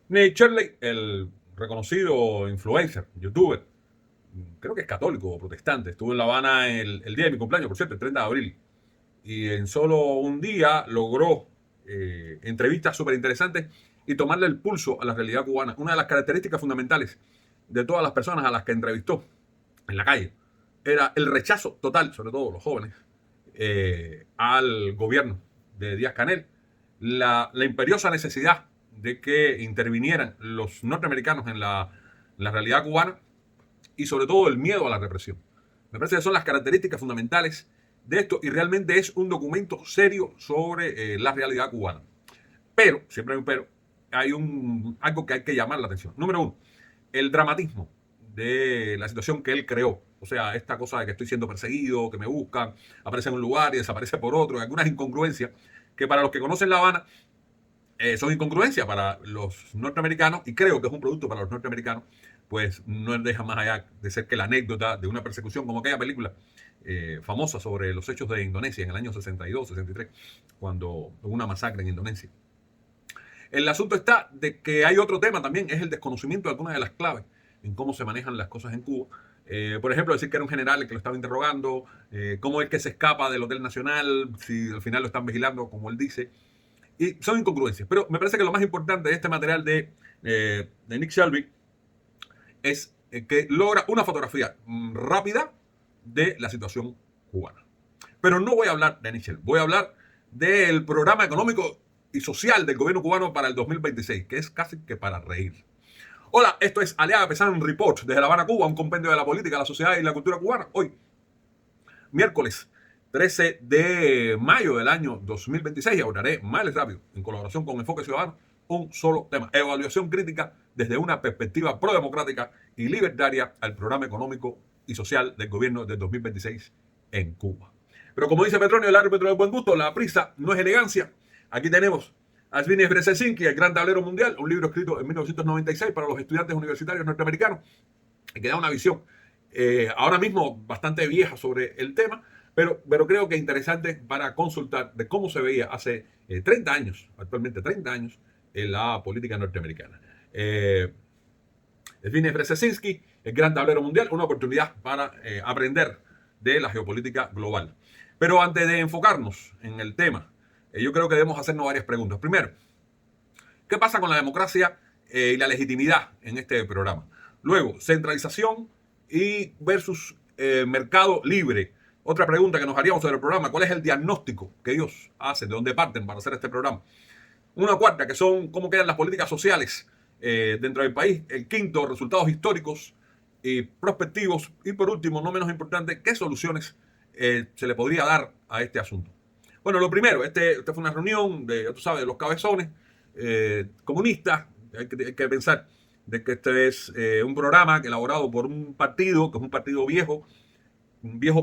Nick Shirley, el reconocido influencer, youtuber, creo que es católico o protestante, estuvo en La Habana el día de mi cumpleaños, por cierto, el 30 de abril. Y en solo un día logró entrevistas súper interesantes y tomarle el pulso a la realidad cubana. Una de las características fundamentales de todas las personas a las que entrevistó en la calle era el rechazo total, sobre todo los jóvenes, al gobierno de Díaz Canel, la imperiosa necesidad de que intervinieran los norteamericanos en la realidad cubana y sobre todo el miedo a la represión. Me parece que son las características fundamentales de esto y realmente es un documento serio sobre la realidad cubana. Pero, siempre hay un pero, algo que hay que llamar la atención. Número uno, el dramatismo de la situación que él creó. O sea, esta cosa de que estoy siendo perseguido, que me buscan, aparece en un lugar y desaparece por otro, algunas incongruencias que para los que conocen La Habana son incongruencias para los norteamericanos y creo que es un producto para los norteamericanos, pues no deja más allá de ser que la anécdota de una persecución como aquella película famosa sobre los hechos de Indonesia en el año 62, 63, cuando hubo una masacre en Indonesia. El asunto está de que hay otro tema también, es el desconocimiento de algunas de las claves en cómo se manejan las cosas en Cuba. Por ejemplo, decir que era un general el que lo estaba interrogando, cómo es que se escapa del Hotel Nacional, si al final lo están vigilando, como él dice. Y son incongruencias. Pero me parece que lo más importante de este material de Nick Shelby es que logra una fotografía rápida de la situación cubana. Pero no voy a hablar de Nick Shelby, voy a hablar del programa económico y social del gobierno cubano para el 2026, que es casi que para reír. Hola, esto es Aliaga Pesan Report desde La Habana, Cuba, un compendio de la política, la sociedad y la cultura cubana. Hoy, miércoles 13 de mayo del año 2026, y abordaré más rápido, en colaboración con Enfoque Ciudadano, un solo tema: evaluación crítica desde una perspectiva prodemocrática y libertaria al programa económico y social del gobierno del 2026 en Cuba. Pero como dice Petronio, el árbitro de buen gusto, la prisa no es elegancia. Aquí tenemos a Zbigniew Brzezinski, El Gran Tablero Mundial, un libro escrito en 1996 para los estudiantes universitarios norteamericanos, que da una visión ahora mismo bastante vieja sobre el tema, pero creo que interesante para consultar de cómo se veía hace 30 años, actualmente 30 años, en la política norteamericana. Zbigniew Brzezinski, El Gran Tablero Mundial, una oportunidad para aprender de la geopolítica global. Pero antes de enfocarnos en el tema, yo creo que debemos hacernos varias preguntas. Primero, ¿qué pasa con la democracia y la legitimidad en este programa? Luego, centralización y versus mercado libre. Otra pregunta que nos haríamos sobre el programa: ¿cuál es el diagnóstico que ellos hacen? ¿De dónde parten para hacer este programa? Una cuarta, que son cómo quedan las políticas sociales dentro del país. El quinto, resultados históricos y prospectivos. Y por último, no menos importante, ¿qué soluciones se le podría dar a este asunto? Bueno, lo primero, esta fue una reunión de, tú sabes, de los cabezones comunistas. Hay que pensar de que este es un programa elaborado por un partido, que es un partido viejo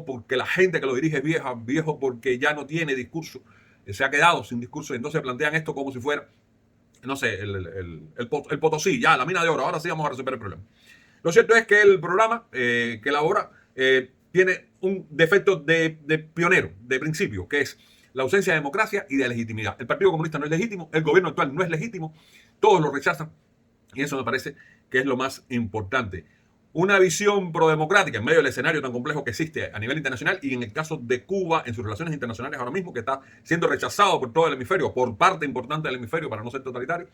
porque la gente que lo dirige es vieja, viejo porque ya no tiene discurso, se ha quedado sin discurso, entonces plantean esto como si fuera, no sé, el Potosí, ya, la mina de oro, ahora sí vamos a resolver el problema. Lo cierto es que el programa que elabora tiene un defecto de pionero, de principio, que es la ausencia de democracia y de legitimidad. El Partido Comunista no es legítimo, el gobierno actual no es legítimo, todos lo rechazan y eso me parece que es lo más importante. Una visión prodemocrática en medio del escenario tan complejo que existe a nivel internacional y en el caso de Cuba en sus relaciones internacionales ahora mismo, que está siendo rechazado por todo el hemisferio, por parte importante del hemisferio para no ser totalitario,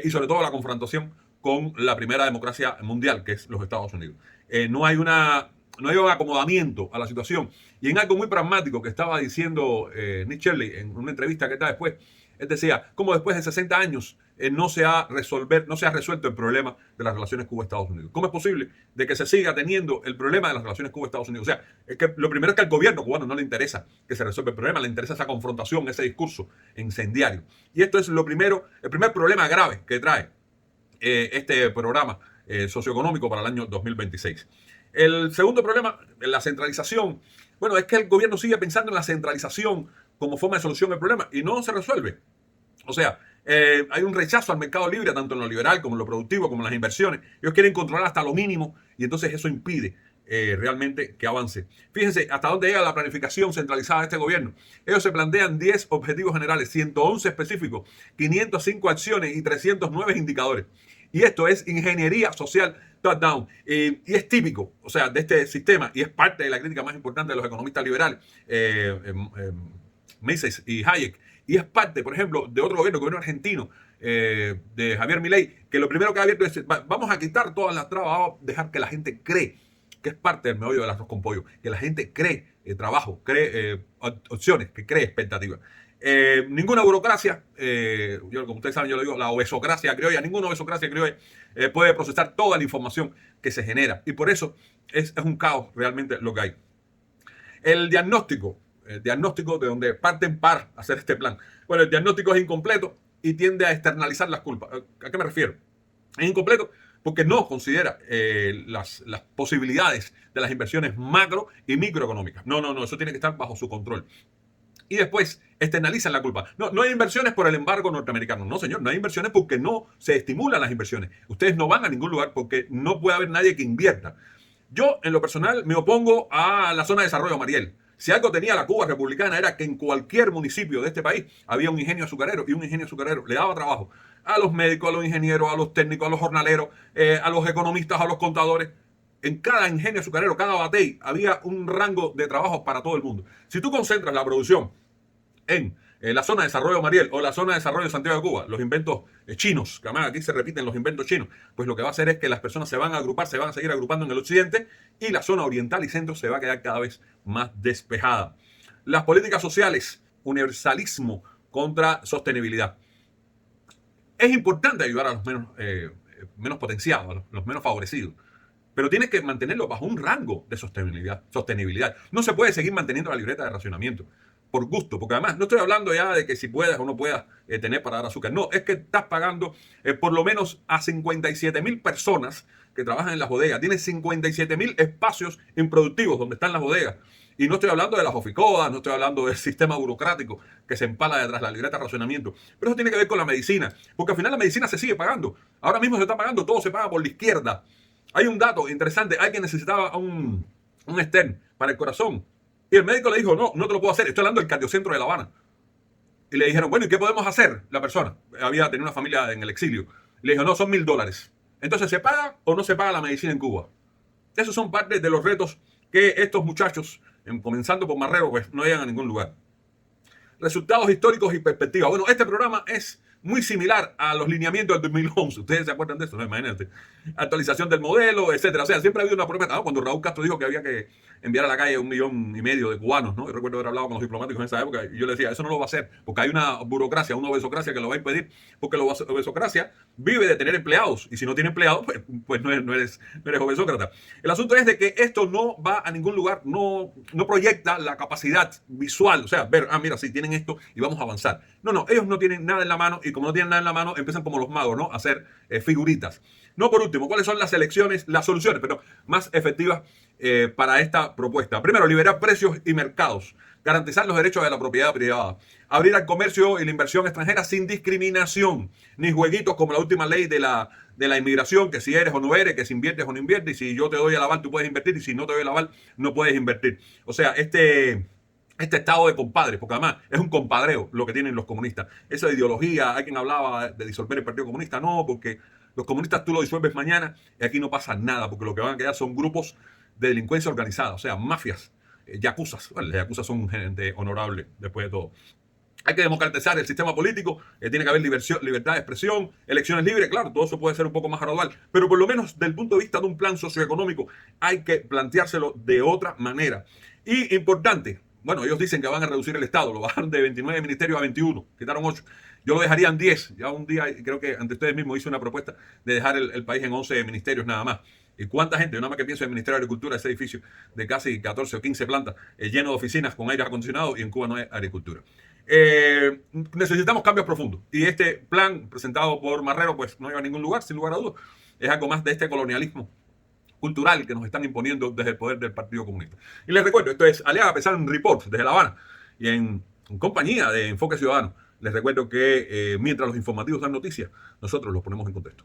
y sobre todo la confrontación con la primera democracia mundial, que es los Estados Unidos. No hay un acomodamiento a la situación. Y en algo muy pragmático que estaba diciendo Nick Shirley en una entrevista que está después, él decía, como después de 60 años no se ha resuelto el problema de las relaciones Cuba-Estados Unidos. ¿Cómo es posible de que se siga teniendo el problema de las relaciones Cuba-Estados Unidos? O sea, es que lo primero es que al gobierno cubano no le interesa que se resuelva el problema, le interesa esa confrontación, ese discurso incendiario. Y esto es lo primero, el primer problema grave que trae este programa socioeconómico para el año 2026. El segundo problema, la centralización. Bueno, es que el gobierno sigue pensando en la centralización como forma de solución del problema y no se resuelve. O sea, hay un rechazo al mercado libre, tanto en lo liberal como en lo productivo, como en las inversiones. Ellos quieren controlar hasta lo mínimo y entonces eso impide realmente que avance. Fíjense hasta dónde llega la planificación centralizada de este gobierno. Ellos se plantean 10 objetivos generales, 111 específicos, 505 acciones y 309 indicadores. Y esto es ingeniería social top-down. Y es típico, o sea, de este sistema, y es parte de la crítica más importante de los economistas liberales, Mises y Hayek. Y es parte, por ejemplo, de otro gobierno argentino, de Javier Milei, que lo primero que ha abierto es, vamos a quitar todas las trabas, vamos a dejar que la gente cree, que es parte del meollo del arroz con pollo, que la gente cree trabajo, cree opciones, que cree expectativas. Ninguna burocracia, yo como ustedes saben, yo lo digo, la obesocracia criolla, ninguna obesocracia criolla puede procesar toda la información que se genera. Y por eso es un caos realmente lo que hay. El diagnóstico de donde parten para hacer este plan. Bueno, el diagnóstico es incompleto y tiende a externalizar las culpas. ¿A qué me refiero? Es incompleto porque no considera las posibilidades de las inversiones macro y microeconómicas. No, eso tiene que estar bajo su control. Y después externalizan la culpa. No hay inversiones por el embargo norteamericano. No, señor, no hay inversiones porque no se estimulan las inversiones. Ustedes no van a ningún lugar porque no puede haber nadie que invierta. Yo, en lo personal, me opongo a la zona de desarrollo Mariel. Si algo tenía la Cuba republicana era que en cualquier municipio de este país había un ingenio azucarero, y un ingenio azucarero le daba trabajo a los médicos, a los ingenieros, a los técnicos, a los jornaleros, a los economistas, a los contadores. En cada ingenio azucarero, cada batey, había un rango de trabajo para todo el mundo. Si tú concentras la producción en la zona de desarrollo Mariel o la zona de desarrollo Santiago de Cuba, los inventos chinos, que además aquí se repiten los inventos chinos, pues lo que va a hacer es que las personas se van a agrupar, se van a seguir agrupando en el occidente y la zona oriental y centro se va a quedar cada vez más despejada. Las políticas sociales, universalismo contra sostenibilidad. Es importante ayudar a los menos potenciados, a los menos favorecidos, pero tienes que mantenerlo bajo un rango de sostenibilidad. No se puede seguir manteniendo la libreta de racionamiento por gusto, porque además no estoy hablando ya de que si puedas o no puedas tener para dar azúcar. No, es que estás pagando por lo menos a 57,000 personas que trabajan en las bodegas. Tienes 57,000 espacios improductivos donde están las bodegas. Y no estoy hablando de las oficodas, no estoy hablando del sistema burocrático que se empala detrás de la libreta de racionamiento. Pero eso tiene que ver con la medicina, porque al final la medicina se sigue pagando. Ahora mismo se está pagando, todo se paga por la izquierda. Hay un dato interesante, hay quien necesitaba un stent para el corazón. Y el médico le dijo, no te lo puedo hacer. Estoy hablando del cardiocentro de La Habana. Y le dijeron, bueno, ¿y qué podemos hacer? La persona tenía una familia en el exilio. Y le dijo, no, son $1,000. Entonces, ¿se paga o no se paga la medicina en Cuba? Esos son parte de los retos que estos muchachos, comenzando por Marrero, pues no llegan a ningún lugar. Resultados históricos y perspectivas. Bueno, este programa es muy similar a los lineamientos del 2011. ¿Ustedes se acuerdan de eso? No, imagínate. Actualización del modelo, etcétera. O sea, siempre ha habido una promesa. ¿No? Cuando Raúl Castro dijo que había que enviar a la calle 1,5 millones de cubanos, ¿no? Yo recuerdo haber hablado con los diplomáticos en esa época y yo le decía, eso no lo va a hacer, porque hay una burocracia, una obesocracia que lo va a impedir, porque la obesocracia vive de tener empleados, y si no tiene empleados, pues no eres obesócrata. El asunto es de que esto no va a ningún lugar, no proyecta la capacidad visual, o sea, ver, mira, sí, tienen esto y vamos a avanzar. No, ellos no tienen nada en la mano, y como no tienen nada en la mano, empiezan como los magos, ¿no? A hacer figuritas. No, por último, ¿cuáles son las soluciones, pero más efectivas para esta propuesta? Primero, liberar precios y mercados, garantizar los derechos de la propiedad privada, abrir al comercio y la inversión extranjera sin discriminación, ni jueguitos como la última ley de la inmigración, que si eres o no eres, que si inviertes o no inviertes, y si yo te doy el aval tú puedes invertir, y si no te doy el aval no puedes invertir. O sea, este estado de compadres, porque además es un compadreo lo que tienen los comunistas. Esa ideología, hay quien hablaba de disolver el Partido Comunista, no, porque los comunistas tú lo disuelves mañana y aquí no pasa nada, porque lo que van a quedar son grupos de delincuencia organizada, o sea, mafias, yakuzas. Bueno, las yakuzas son gente honorable después de todo. Hay que democratizar el sistema político, tiene que haber libertad de expresión, elecciones libres, claro, todo eso puede ser un poco más gradual, pero por lo menos desde el punto de vista de un plan socioeconómico hay que planteárselo de otra manera. Y importante, bueno, ellos dicen que van a reducir el Estado, lo bajaron de 29 ministerios a 21, quitaron 8. Yo lo dejaría en 10. Ya un día, creo que ante ustedes mismos hice una propuesta de dejar el país en 11 ministerios nada más. ¿Y cuánta gente? Yo nada más que pienso en el Ministerio de Agricultura, ese edificio de casi 14 o 15 plantas, lleno de oficinas con aire acondicionado, y en Cuba no hay agricultura. Necesitamos cambios profundos. Y este plan presentado por Marrero, pues no lleva a ningún lugar, sin lugar a dudas. Es algo más de este colonialismo cultural que nos están imponiendo desde el poder del Partido Comunista. Y les recuerdo, esto es Aliaga Pesán Report desde La Habana y en compañía de Enfoque Ciudadano. Les recuerdo que mientras los informativos dan noticias, nosotros los ponemos en contexto.